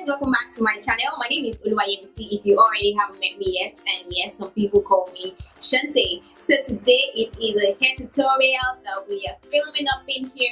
guys, welcome back to my channel. My name is Ewar if you already haven't met me yet, and yes, some people call me Shantae. So today it is a hair tutorial that we are filming up in here.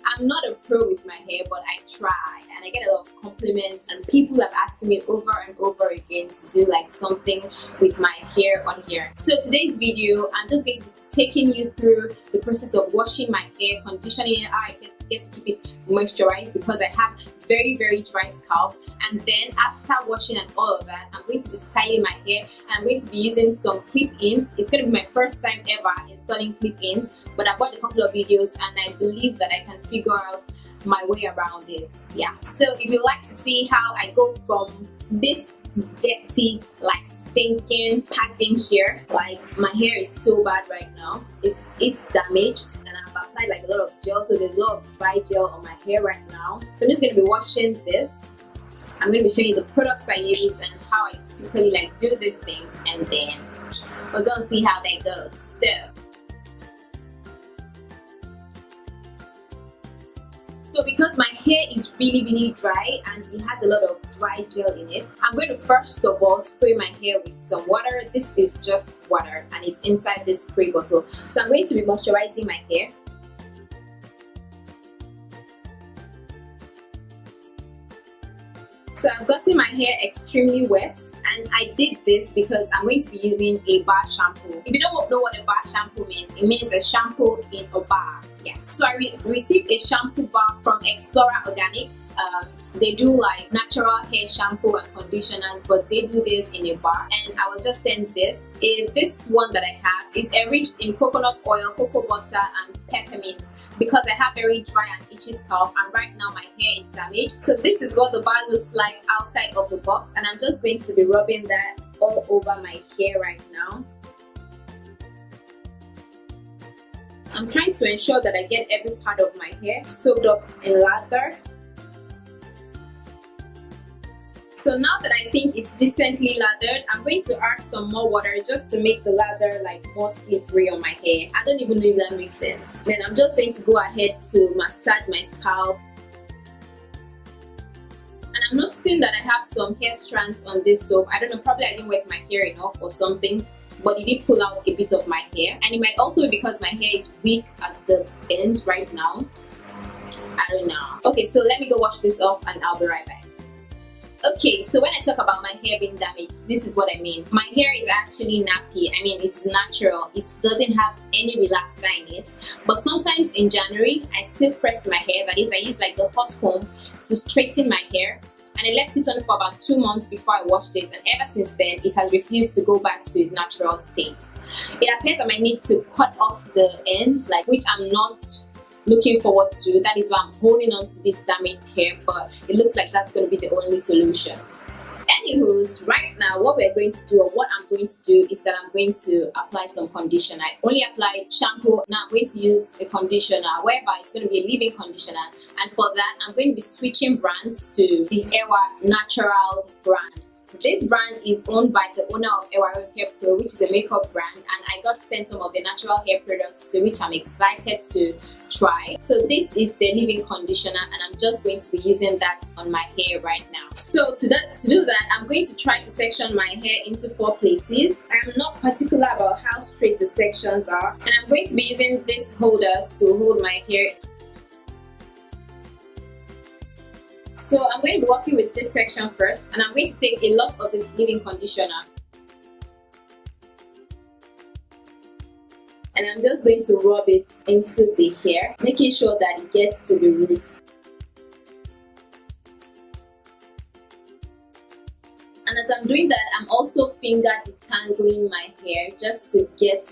I'm not a pro with my hair, but I try and I get a lot of compliments, and people have asked me over and over again to do like something with my hair on here. So today's video, I'm just going to be taking you through the process of washing my hair, conditioning it, how I get to keep it moisturized because I have very dry scalp. And then after washing and all of that, I'm going to be styling my hair, and I'm going to be using some clip-ins. It's going to be my first time ever installing clip-ins, but I've watched a couple of videos and I believe that I can figure out my way around it. Yeah, so if you like to see how I go from this dirty, like stinking padding here, like my hair is so bad right now, it's damaged, and I've applied like a lot of gel, so there's a lot of dry gel on my hair right now. So I'm just going to be washing this. I'm going to be showing you the products I use and how I typically like do these things, and then we're going to see how that goes. So because my hair is really dry and it has a lot of dry gel in it, I'm going to first of all spray my hair with some water. This is just water and it's inside this spray bottle. So I'm going to be moisturizing my hair. So I've gotten my hair extremely wet, and I did this because I'm going to be using a bar shampoo. If you don't know what a bar shampoo means, it means a shampoo in a bar. Yeah. So I received a shampoo bar from Xplurra Organics. They do like natural hair shampoo and conditioners, but they do this in a bar, and I was just sent this. This one that I have is enriched in coconut oil, cocoa butter, and peppermint, because I have very dry and itchy scalp, and right now my hair is damaged. So this is what the bar looks like outside of the box, and I'm just going to be rubbing that all over my hair right now. I'm trying to ensure that I get every part of my hair soaked up in lather. So now that I think it's decently lathered, I'm going to add some more water just to make the lather like more slippery on my hair. I don't even know if that makes sense. Then I'm just going to go ahead to massage my scalp. And I'm noticing that I have some hair strands on this soap. I don't know, probably I didn't wet my hair enough or something, but it did pull out a bit of my hair. And it might also be because my hair is weak at the end right now. I don't know. Okay, so let me go wash this off and I'll be right back. Okay, so when I talk about my hair being damaged, this is what I mean. My hair is actually nappy. I mean, it's natural. It doesn't have any relaxer in it. But sometimes in January, I silk pressed my hair. That is, I use like the hot comb to straighten my hair. And I left it on for about 2 months before I washed it. And ever since then, it has refused to go back to its natural state. It appears I might need to cut off the ends, like, which I'm not looking forward to. That is why I'm holding on to this damaged hair, but it looks like that's going to be the only solution. Anywho's, right now what we're going to do, or what I'm going to do, is that I'm going to apply some conditioner. I only applied shampoo. Now I'm going to use a conditioner, whereby it's going to be a leave-in conditioner, and for that I'm going to be switching brands to the Ewar Naturals brand. This brand is owned by the owner of FinalCutPro, which is a makeup brand, and I got sent some of the natural hair products to which I'm excited to try. So this is the leave-in conditioner, and I'm just going to be using that on my hair right now. So to do that, I'm going to try to section my hair into 4 places. I'm not particular about how straight the sections are, and I'm going to be using these holders to hold my hair. So I'm going to be working with this section first, and I'm going to take a lot of the leave-in conditioner. And I'm just going to rub it into the hair, making sure that it gets to the roots. And as I'm doing that, I'm also finger detangling my hair just to get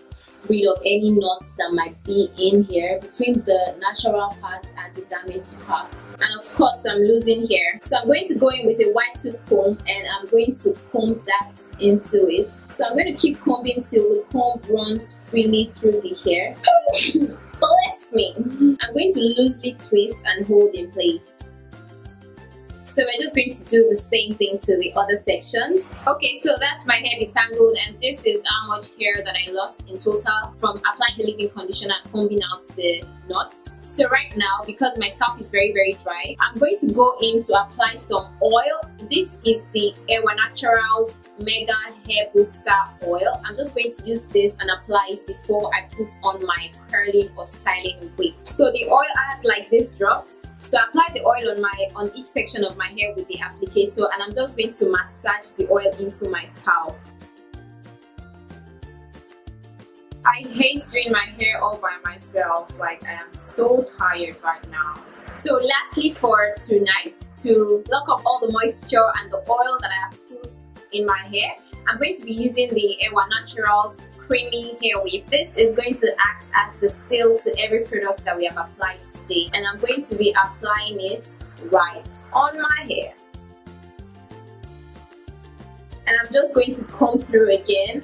rid of any knots that might be in here between the natural part and the damaged part. And of course, I'm losing hair. So I'm going to go in with a white tooth comb, and I'm going to comb that into it. So I'm going to keep combing till the comb runs freely through the hair. Bless me! I'm going to loosely twist and hold in place. So we're just going to do the same thing to the other sections. Okay, so that's my hair detangled, and this is how much hair that I lost in total from applying the leave-in conditioner and combing out the knots. So right now, because my scalp is very dry, I'm going to go in to apply some oil. This is the Ewar Naturals Mega Hair Booster Oil. I'm just going to use this and apply it before I put on my curling or styling wig. So the oil has like these drops. So I apply the oil on each section of my hair with the applicator, and I'm just going to massage the oil into my scalp. I hate doing my hair all by myself. Like, I am so tired right now. So lastly, for tonight, to lock up all the moisture and the oil that I have put in my hair, I'm going to be using the Ewar Naturals Creamy Hair Whip. This is going to act as the seal to every product that we have applied today, and I'm going to be applying it right on my hair. And I'm just going to comb through again.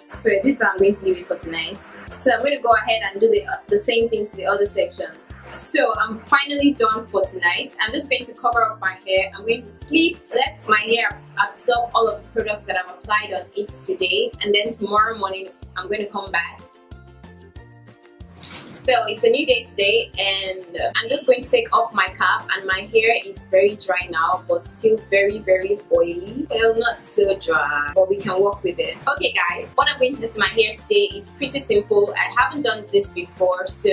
So this is how I'm going to leave it for tonight. So I'm going to go ahead and do the same thing to the other sections. So I'm finally done for tonight. I'm just going to cover up my hair. I'm going to sleep, let my hair absorb all of the products that I've applied on it today, and then tomorrow morning I'm going to come back. So it's a new day today, and I'm just going to take off my cap, and my hair is very dry now, but still very oily. Well, not so dry, but we can work with it. Okay guys, what I'm going to do to my hair today is pretty simple. I haven't done this before, so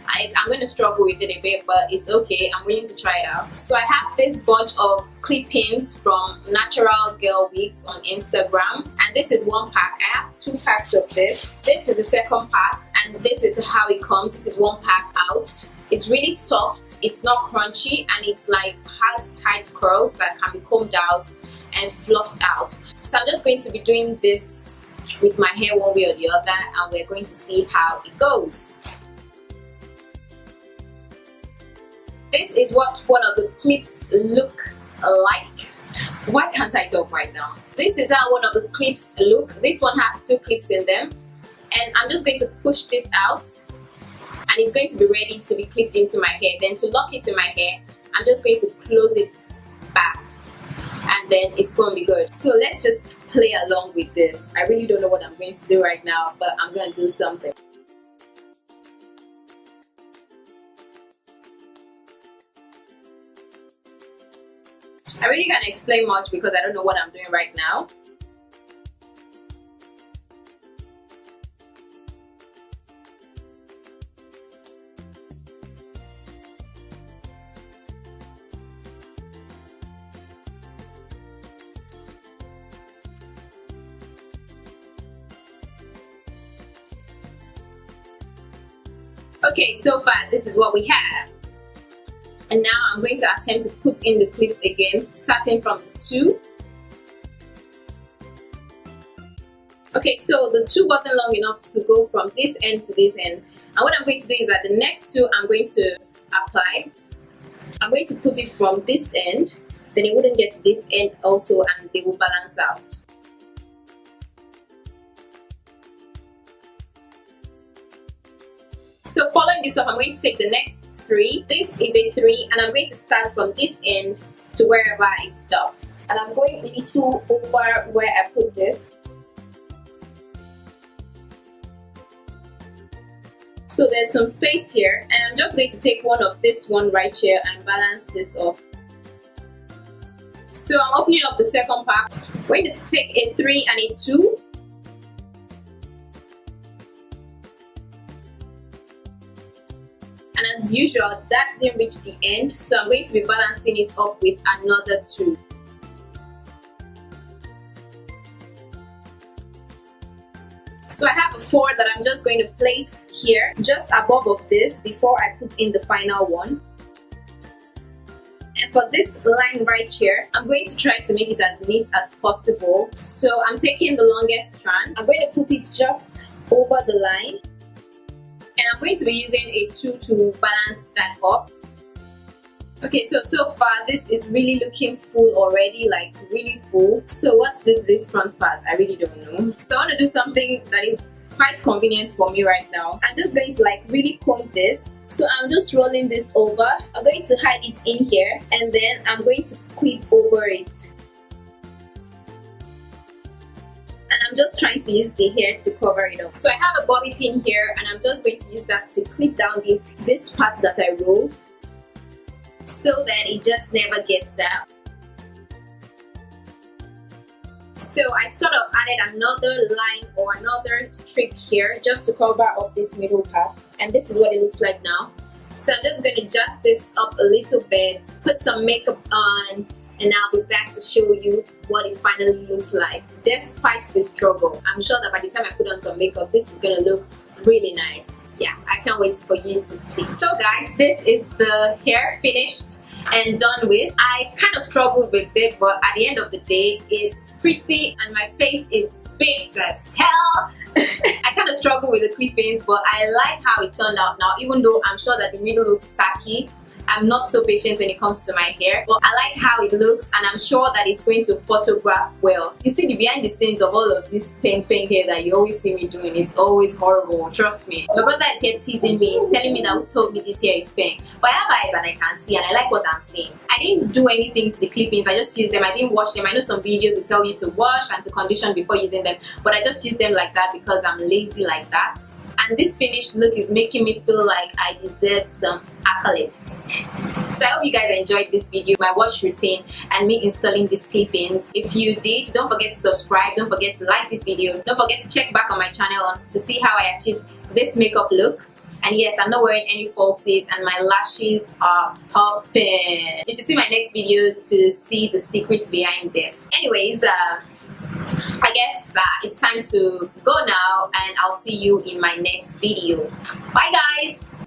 I'm going to struggle with it a bit, but it's okay. I'm willing to try it out. So I have this bunch of clip-ins from Natural Girl Wigs on Instagram, and this is one pack. I have 2 packs of this. This is the second pack, and this is how it comes. This is one pack out. It's really soft, it's not crunchy, and it's like has tight curls that can be combed out and fluffed out. So I'm just going to be doing this with my hair one way or the other, and we're going to see how it goes. This is what one of the clips looks like. Why can't I talk right now? This is how one of the clips look. This one has 2 clips in them, and I'm just going to push this out, and it's going to be ready to be clipped into my hair. Then to lock it in my hair, I'm just going to close it back, and then it's going to be good. So let's just play along with this. I really don't know what I'm going to do right now, but I'm going to do something. I really can't explain much because I don't know what I'm doing right now. Okay, so far this is what we have. And now I'm going to attempt to put in the clips again, starting from the 2. Okay, so the 2 wasn't long enough to go from this end to this end. And what I'm going to do is that the next 2 I'm going to apply. I'm going to put it from this end, then it wouldn't get to this end also, and they will balance out. So following this up, I'm going to take the next 3. This is a 3, and I'm going to start from this end to wherever it stops. And I'm going a little over where I put this. So there's some space here, and I'm just going to take one of this one right here and balance this up. So I'm opening up the second pack. I'm going to take a 3 and a 2. And as usual, that didn't reach the end, so I'm going to be balancing it up with another 2. So I have a 4 that I'm just going to place here, just above of this, before I put in the final one. And for this line right here, I'm going to try to make it as neat as possible. So I'm taking the longest strand. I'm going to put it just over the line. And I'm going to be using a 2 to balance that up. Okay, so far this is really looking full already, like really full. So what to do to this front part, I really don't know. So I want to do something that is quite convenient for me right now. I'm just going to like really comb this. So I'm just rolling this over. I'm going to hide it in here, and then I'm going to clip over it. And I'm I'm just trying to use the hair to cover it up. So I have a bobby pin here, and I'm just going to use that to clip down this part that I rolled, so that it just never gets out. So I sort of added another line or another strip here just to cover up this middle part, and this is what it looks like now. So I'm just going to adjust this up a little bit, put some makeup on, and I'll be back to show you what it finally looks like. Despite the struggle, I'm sure that by the time I put on some makeup, this is going to look really nice. Yeah, I can't wait for you to see. So guys, this is the hair finished and done with. I kind of struggled with it, but at the end of the day, it's pretty and my face is baked as hell. I kind of struggle with the clip-ins, but I like how it turned out now, even though I'm sure that the middle looks tacky. I'm not so patient when it comes to my hair, but I like how it looks, and I'm sure that it's going to photograph well. You see the behind the scenes of all of this pink hair that you always see me doing. It's always horrible, trust me. My brother is here teasing me, telling me that who told me this hair is pink. But I have eyes and I can see, and I like what I'm seeing. I didn't do anything to the clip-ins, I just used them. I didn't wash them. I know some videos will tell you to wash and to condition before using them, but I just use them like that because I'm lazy like that. And this finished look is making me feel like I deserve some accolades. So I hope you guys enjoyed this video, my wash routine and me installing these clip-ins. If you did, don't forget to subscribe, don't forget to like this video, don't forget to check back on my channel to see how I achieved this makeup look. And yes, I'm not wearing any falsies and my lashes are popping. You should see my next video to see the secret behind this. Anyways, I guess it's time to go now, and I'll see you in my next video. Bye guys!